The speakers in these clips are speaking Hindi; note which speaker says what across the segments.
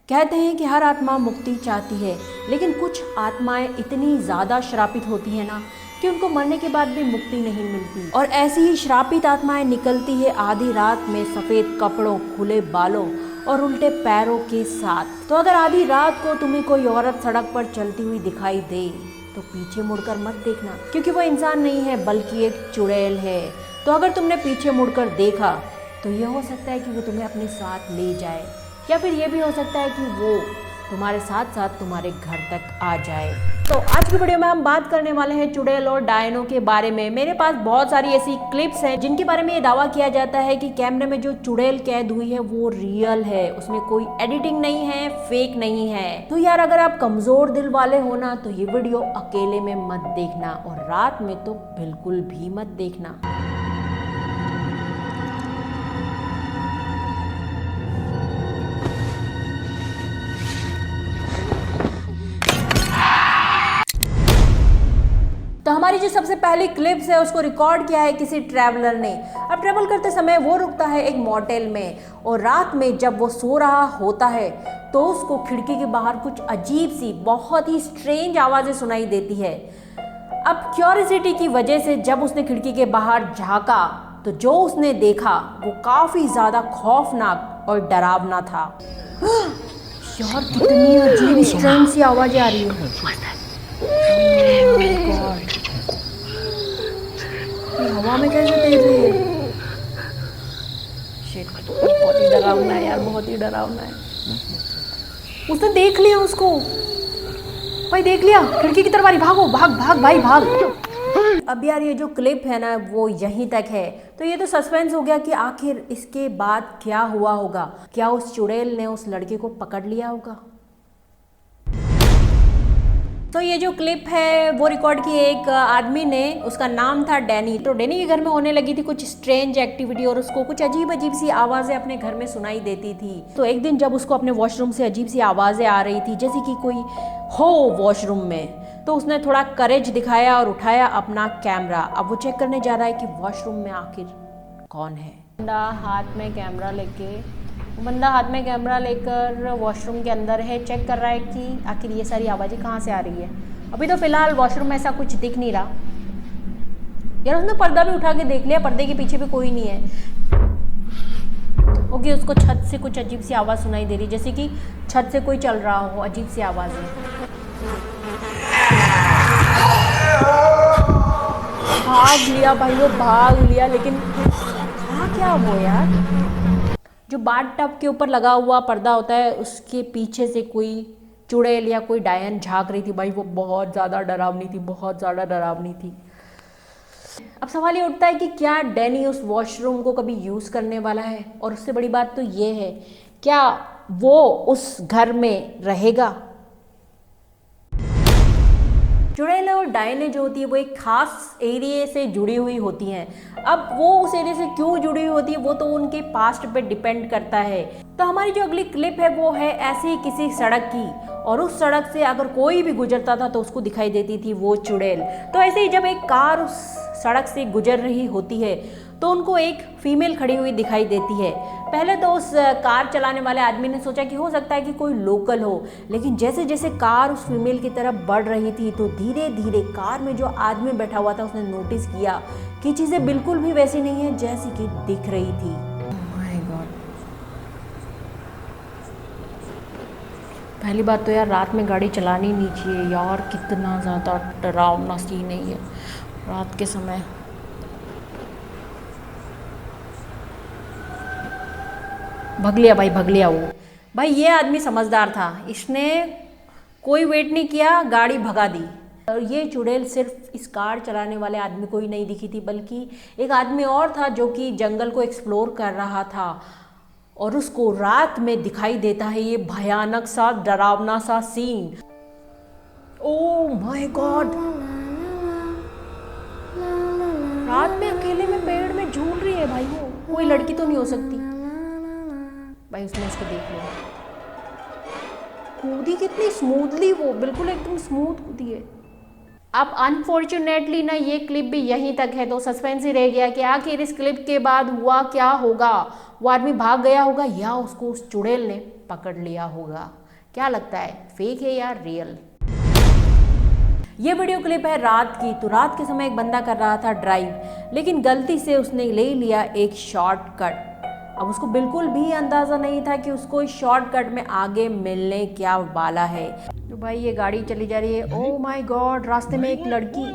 Speaker 1: कहते हैं कि हर आत्मा मुक्ति चाहती है, लेकिन कुछ आत्माएं इतनी ज़्यादा श्रापित होती हैं ना कि उनको मरने के बाद भी मुक्ति नहीं मिलती। और ऐसी ही श्रापित आत्माएं निकलती है आधी रात में सफ़ेद कपड़ों, खुले बालों और उल्टे पैरों के साथ। तो अगर आधी रात को तुम्हें कोई औरत सड़क पर चलती हुई दिखाई दे तो पीछे मुड़कर मत देखना, क्योंकि वो इंसान नहीं है बल्कि एक चुड़ैल है। तो अगर तुमने पीछे मुड़कर देखा तो ये हो सकता है कि वो तुम्हें अपने साथ ले जाए, या फिर ये भी हो सकता है कि वो तुम्हारे साथ साथ तुम्हारे घर तक आ जाए। तो आज की वीडियो में हम बात करने वाले हैं चुड़ैल और डायनों के बारे में। मेरे पास बहुत सारी ऐसी क्लिप्स हैं जिनके बारे में ये दावा किया जाता है कि कैमरे में जो चुड़ैल कैद हुई है वो रियल है, उसमें कोई एडिटिंग नहीं है, फेक नहीं है। तो यार अगर आप कमजोर दिल वाले हो ना तो ये वीडियो अकेले में मत देखना, और रात में तो बिल्कुल भी मत देखना। तो हमारी जो सबसे पहली क्लिप्स है उसको रिकॉर्ड किया है किसी ट्रैवलर ने। अब ट्रैवल करते समय वो रुकता है एक मोटेल में, और रात में जब वो सो रहा होता है तो उसको खिड़की के बाहर कुछ अजीब सी, बहुत ही स्ट्रेंज आवाज़ें सुनाई देती है। अब क्यूरियोसिटी की वजह से जब उसने खिड़की के बाहर झांका तो जो उसने देखा वो काफ़ी ज़्यादा खौफनाक और डरावना था। यार कितनी अजीब स्ट्रेंज सी आवाज़ें आ रही है। हवा में कैसे तेज है? शिट, बहुत ही डरावना है यार, बहुत ही डरावना है। उसने देख लिया उसको, भाई देख लिया, खिड़की की तरफ आ रही, भागो, भाग भाग भाई भाग। अब यार ये जो क्लिप है ना वो यहीं तक है। तो ये तो सस्पेंस हो गया कि आखिर इसके बाद क्या हुआ होगा। क्या उस चुड़ैल ने उस लड़के को पकड़ लिया होगा? तो ये जो क्लिप है वो रिकॉर्ड की एक आदमी ने, उसका नाम था डैनी। तो डैनी के घर में होने लगी थी कुछ स्ट्रेंज एक्टिविटी और उसको कुछ अजीब अजीब सी आवाज़ें अपने घर में सुनाई देती थी। तो एक दिन जब उसको अपने वॉशरूम से अजीब सी आवाज़ें आ रही थी जैसे कि कोई हो वॉशरूम में, तो उसने थोड़ा करेज दिखाया और उठाया अपना कैमरा। अब वो चेक करने जा रहा है कि वॉशरूम में आखिर कौन है। बंदा हाथ में कैमरा लेकर वॉशरूम के अंदर है, चेक कर रहा है कि आखिर ये सारी आवाज़ें कहाँ से आ रही है। अभी तो फिलहाल वॉशरूम में ऐसा कुछ दिख नहीं रहा यार। उसने पर्दा भी उठा के देख लिया, पर्दे के पीछे भी कोई नहीं है। ओके, उसको छत से कुछ अजीब सी आवाज़ सुनाई दे रही, जैसे कि छत से कोई चल रहा हो, अजीब सी आवाज़ है। भाग लिया भाई, वो भाग लिया, लेकिन क्या वो यार, जो बाथ टब के ऊपर लगा हुआ पर्दा होता है उसके पीछे से कोई चुड़ैल या कोई डायन झांक रही थी। भाई वो बहुत ज़्यादा डरावनी थी, बहुत ज़्यादा डरावनी थी। अब सवाल ये उठता है कि क्या डैनी उस वॉशरूम को कभी यूज़ करने वाला है? और उससे बड़ी बात तो ये है, क्या वो उस घर में रहेगा? चुड़ैल और डायने जो होती है वो एक खास एरिया से जुड़ी हुई होती हैं। अब वो उस एरिया से क्यों जुड़ी हुई होती है वो तो उनके पास्ट पे डिपेंड करता है। तो हमारी जो अगली क्लिप है वो है ऐसे ही किसी सड़क की, और उस सड़क से अगर कोई भी गुजरता था तो उसको दिखाई देती थी वो चुड़ैल। तो ऐसे ही जब एक कार उस सड़क से गुजर रही होती है तो उनको एक फीमेल खड़ी हुई दिखाई देती है। पहले तो उस कार चलाने वाले आदमी ने सोचा कि हो सकता है कि कोई लोकल हो, लेकिन जैसे जैसे कार उस फीमेल की तरफ बढ़ रही थी तो धीरे धीरे कार में जो आदमी बैठा हुआ था उसने नोटिस किया कि चीज़ें बिल्कुल भी वैसी नहीं है जैसी कि दिख रही थी। माय गॉड, पहली बात तो यार रात में गाड़ी चलानी नहीं चाहिए यार, कितना ज़्यादा डरावना सीन है ये रात के समय। भग लिया भाई, भग लिया वो। भाई ये आदमी समझदार था, इसने कोई वेट नहीं किया, गाड़ी भगा दी। और ये चुड़ैल सिर्फ इस कार चलाने वाले आदमी को ही नहीं दिखी थी, बल्कि एक आदमी और था जो कि जंगल को एक्सप्लोर कर रहा था, और उसको रात में दिखाई देता है ये भयानक सा, डरावना सा सीन। ओह माय गॉड, रात में अकेले में पेड़ में झूल रही है भाई, वो कोई लड़की तो नहीं हो सकती भाई। उसने इसको देख लिया, कूदी कितनी स्मूथली, वो बिल्कुल एकदम स्मूथ कूदी है। अब अनफॉर्चुनेटली ना ये क्लिप भी यहीं तक है, तो सस्पेंस ही रह गया कि आखिर इस क्लिप के बाद हुआ क्या होगा। वो आदमी भाग गया होगा या उसको उस चुड़ैल ने पकड़ लिया होगा। क्या लगता है, फेक है या रियल? ये वीडियो क्लिप है रात की। तो रात के समय एक बंदा कर रहा था ड्राइव, लेकिन गलती से उसने ले लिया एक शॉर्टकट। अब उसको बिल्कुल भी अंदाज़ा नहीं था कि उसको इस शॉर्टकट में आगे मिलने क्या वाला है। तो भाई ये गाड़ी चली जा रही है। ओह माय गॉड, रास्ते में एक लड़की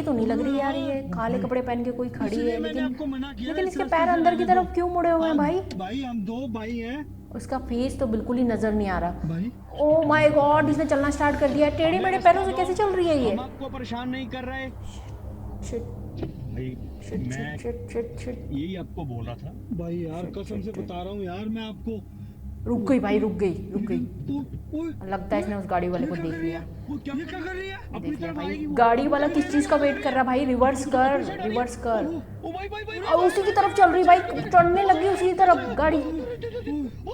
Speaker 1: तो नहीं लग रही यार, ये काले कपड़े पहन के कोई खड़ी है, लेकिन इसके पैर अंदर की तरफ क्यों मुड़े हुए हैं भाई?
Speaker 2: भाई हम दो भाई हैं।
Speaker 1: उसका फेस तो बिल्कुल ही नजर नहीं आ रहा भाई। ओह माय गॉड, इसने चलना स्टार्ट कर दिया है। टेढ़े मेढ़े पैरों से कैसे चल रही है ये?
Speaker 2: हम आपको परेशान नहीं कर रहे भाई।
Speaker 1: शिट।
Speaker 2: यही आपको बोल रहा था भाई यार, कसम से बता रहा हूँ यार मैं आपको।
Speaker 1: रुक गई भाई, रुक गई। लगता है इसने उस गाड़ी वाले को देख लिया।
Speaker 2: वो क्या कर रही है? अपनी तरफ आएगी वो।
Speaker 1: गाड़ी वाला किस चीज का वेट कर रहा भाई? रिवर्स कर।
Speaker 2: ओ भाई
Speaker 1: और उसी की तरफ चल रही भाई, चढ़ने लगी उसी की तरफ।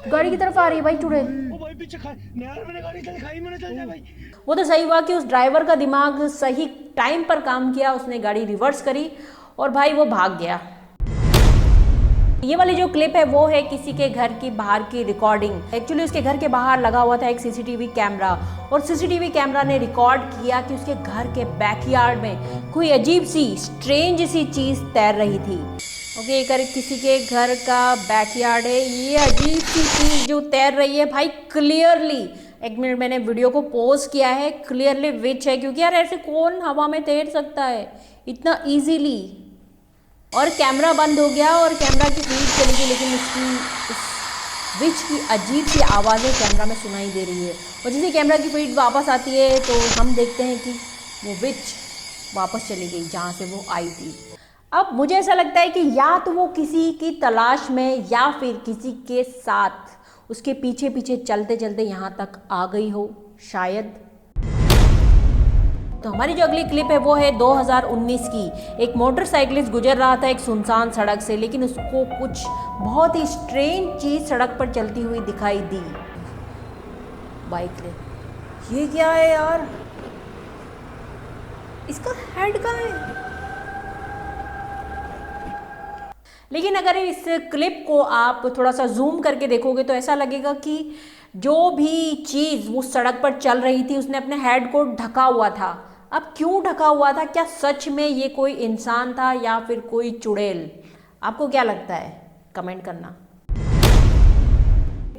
Speaker 1: गाड़ी की तरफ आ रही है भाई चुड़ैल।
Speaker 2: ओ भाई पीछे मैंने गाड़ी दिखाई, मैंने चल जा भाई।
Speaker 1: वो तो सही हुआ कि उस ड्राइवर का दिमाग सही टाइम पर काम किया, उसने गाड़ी रिवर्स करी और भाई वो भाग गया। ये वाली जो क्लिप है वो है किसी के घर की बाहर की रिकॉर्डिंग। एक्चुअली उसके घर के बाहर लगा हुआ था एक सीसीटीवी कैमरा, और सीसीटीवी कैमरा ने रिकॉर्ड किया कि उसके घर के बैकयार्ड में कोई अजीब सी स्ट्रेंज सी चीज तैर रही थी। ओके, ये किसी के घर का बैकयार्ड है। ये अजीब सी चीज जो तैर रही है भाई, क्लियरली, एक मिनट मैंने वीडियो को पॉज किया है, क्लियरली विच है, क्योंकि यार ऐसे कौन हवा में तैर सकता है इतना इजीली। और कैमरा बंद हो गया और कैमरा की फीड चली गई, लेकिन उस विच की अजीब सी आवाज़ें कैमरा में सुनाई दे रही है। और जैसे कैमरा की फीड वापस आती है तो हम देखते हैं कि वो विच वापस चली गई जहाँ से वो आई थी। अब मुझे ऐसा लगता है कि या तो वो किसी की तलाश में या फिर किसी के साथ उसके पीछे पीछे चलते चलते यहाँ तक आ गई हो शायद। तो हमारी जो अगली क्लिप है वो है 2019 की। एक मोटरसाइकिलिस्ट गुजर रहा था एक सुनसान सड़क से, लेकिन उसको कुछ बहुत ही स्ट्रेंज चीज सड़क पर चलती हुई दिखाई दी। बाइक ने, ये क्या है यार? इसका हेड कहाँ है? लेकिन अगर इस क्लिप को आप थोड़ा सा जूम करके देखोगे तो ऐसा लगेगा कि जो भी चीज़ उस सड़क पर चल रही थी उसने अपने हेड को ढका हुआ था। अब क्यों ढका हुआ था? क्या सच में ये कोई इंसान था या फिर कोई चुड़ैल? आपको क्या लगता है? कमेंट करना।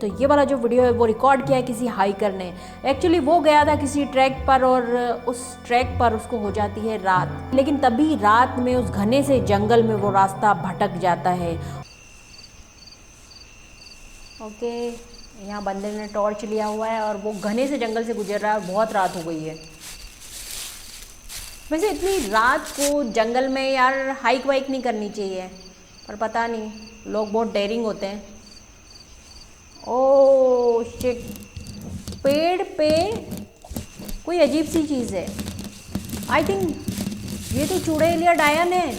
Speaker 1: तो ये वाला जो वीडियो है वो रिकॉर्ड किया है किसी हाइकर ने। एक्चुअली वो गया था किसी ट्रैक पर और उस ट्रैक पर उसको हो जाती है रात, लेकिन तभी रात में उस घने से जंगल में वो रास्ता भटक जाता है। ओके, यहाँ बंदे ने टॉर्च लिया हुआ है और वो घने से जंगल से गुजर रहा है और बहुत रात हो गई है। वैसे इतनी रात को जंगल में यार हाइक वाइक नहीं करनी चाहिए, पर पता नहीं, लोग बहुत डेयरिंग होते हैं। ओह शिट, पेड़ पे कोई अजीब सी चीज़ है। आई थिंक ये तो चुड़ैल या डायन है।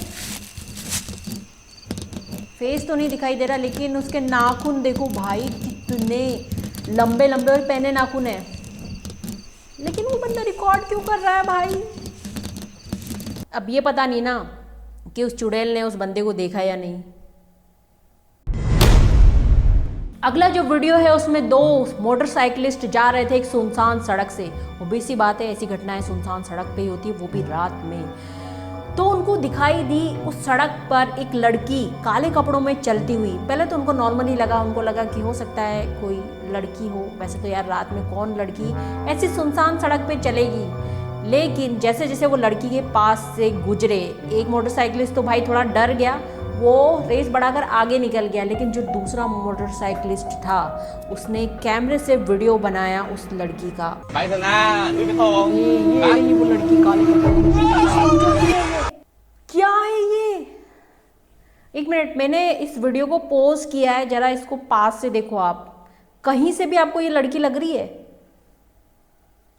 Speaker 1: फेस तो नहीं दिखाई दे रहा, लेकिन उसके नाखून देखो भाई, कितने लंबे लंबे और पहने नाखून है। लेकिन वो बंदा रिकॉर्ड क्यों कर रहा है भाई? अब ये पता नहीं ना कि उस चुड़ैल ने उस बंदे को देखा या नहीं। अगला जो वीडियो है उसमें दो मोटरसाइकिलिस्ट जा रहे थे एक सुनसान सड़क से। ऑब्वियस सी बात है, ऐसी घटनाएं सुनसान सड़क पे ही होती है, वो भी रात में। तो उनको दिखाई दी उस सड़क पर एक लड़की काले कपड़ों में चलती हुई। पहले तो उनको नॉर्मली लगा, उनको लगा कि हो सकता है कोई लड़की हो। वैसे तो यार रात में कौन लड़की ऐसी सुनसान सड़क पे चलेगी। लेकिन जैसे जैसे वो लड़की के पास से गुजरे, एक मोटरसाइकिलिस्ट तो भाई थोड़ा डर गया, वो रेस बढ़ाकर आगे निकल गया। लेकिन जो दूसरा मोटरसाइकिलिस्ट था उसने कैमरे से वीडियो बनाया उस लड़की का। ये वो लड़की काले कपड़ों में, क्या है ये? एक मिनट, मैंने इस वीडियो को पॉज किया है, जरा इसको पास से देखो आप। कहीं से भी आपको ये लड़की लग रही है?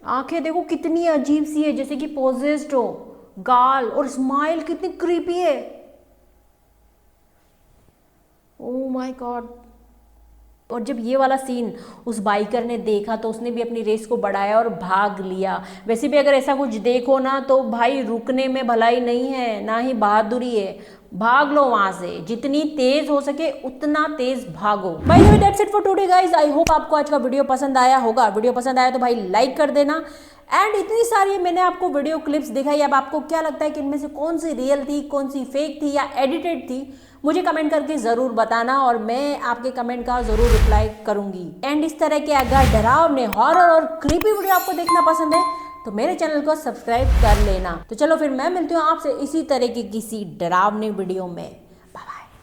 Speaker 1: आंखें देखो कितनी अजीब सी है, जैसे कि पोजेस्ड हो। गाल और स्माइल कितनी क्रीपी है। Oh my God. और जब ये वाला सीन उस बाइकर ने देखा तो उसने भी अपनी रेस को बढ़ाया और भाग लिया। वैसे भी अगर ऐसा कुछ देखो ना तो भाई रुकने में भलाई नहीं है, ना ही बहादुरी है। भाग लो वहां से, जितनी तेज हो सके उतना तेज भागो। By the way that's it for today guys. I hope आपको आज का वीडियो पसंद आया होगा। वीडियो पसंद आया तो भाई लाइक कर देना। एंड इतनी सारी मैंने आपको वीडियो क्लिप्स दिखाई, अब आपको क्या लगता है कि इनमें से कौन सी रियल थी, कौन सी फेक थी या एडिटेड थी, मुझे कमेंट करके ज़रूर बताना और मैं आपके कमेंट का ज़रूर रिप्लाई करूंगी। एंड इस तरह के अगर डरावने हॉरर और क्रीपी वीडियो आपको देखना पसंद है तो मेरे चैनल को सब्सक्राइब कर लेना। तो चलो फिर मैं मिलती हूँ आपसे इसी तरह की किसी डरावने वीडियो में।